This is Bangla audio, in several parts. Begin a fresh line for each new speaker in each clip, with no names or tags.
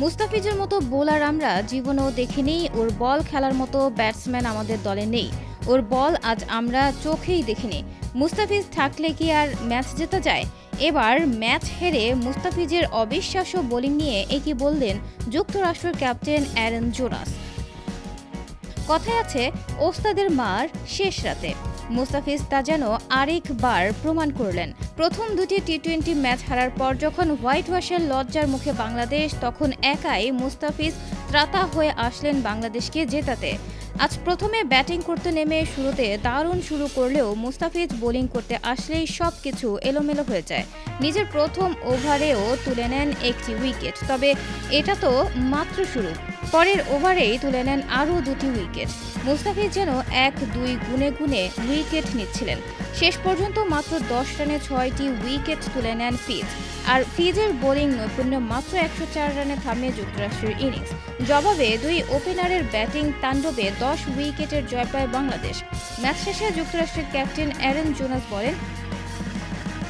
মুস্তাফিজের মতো বোলার আমরা জীবনেও দেখিনি। ওর বল খেলার মতো ব্যাটসম্যান আমাদের দলে নেই। ওর বল আজ আমরা চোখেই দেখিনি। মুস্তাফিজ থাকলে কি আর ম্যাচ জেতা যায়? এবার ম্যাচ হেরে মুস্তাফিজের অবিশ্বাস্য বোলিং নিয়ে একই বললেন যুক্তরাষ্ট্রের ক্যাপ্টেন অ্যারন জোনাস। কথায় আছে, ওস্তাদের মার শেষ রাতে। মুস্তাফিজ তা যেন আরেকবার প্রমাণ করলেন। প্রথম দুটি টি-20 ম্যাচ হারার পর যখন হোয়াইট ওয়াশের লজ্জার মুখে বাংলাদেশ, তখন একাই মুস্তাফিজ ত্রাতা হয়ে আসলেন বাংলাদেশকে জেতাতে। আজ প্রথমে ব্যাটিং করতে নেমে শুরুতে দারুণ শুরু করলেও মুস্তাফিজ বোলিং করতে আসলেই সবকিছু এলোমেলো হয়ে যায়। নিজের প্রথম ওভারেও তুলে নেন একটি উইকেট, তবে এটা তো মাত্র শুরু। পরের ওভারেই তুলে নেন আরও দুটি উইকেট। মুস্তাফিজ যেন 1-2 গুনে গুনে উইকেট নিচ্ছিলেন। শেষ পর্যন্ত মাত্র 10 রানে 6টি উইকেট তুলে নেন ফিজ। আর ফিজের বোলিং নৈপুণ্য মাত্র 104 রানে থামে যুক্তরাষ্ট্রের ইনিংস। জবাবে দুই ওপেনারের ব্যাটিং তাণ্ডবে 10 উইকেটের জয় পায় বাংলাদেশ। ম্যাচ শেষে যুক্তরাষ্ট্রের ক্যাপ্টেন অ্যারন জোনাস বলেন,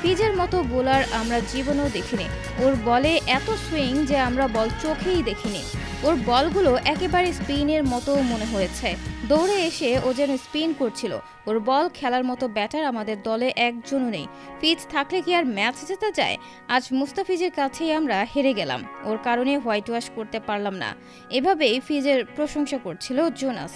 ফিজের মতো বোলার আমরা জীবনেও দেখিনি। ওর বলে এত সুইং যে আমরা বল চোখেই দেখিনি। ওর বলগুলো একেবারে স্পিনের মতো মনে হয়েছে। দৌড়ে এসে ও যেন স্পিন করছিল। ওর বল খেলার মতো ব্যাটার আমাদের দলে একজনও নেই। ফিজ থাকলে কি আর ম্যাচ জেতা যায়? আজ মুস্তাফিজের কাছেই আমরা হেরে গেলাম। ওর কারণে হোয়াইট ওয়াশ করতে পারলাম না। এভাবেই ফিজের প্রশংসা করছিল জোনাস।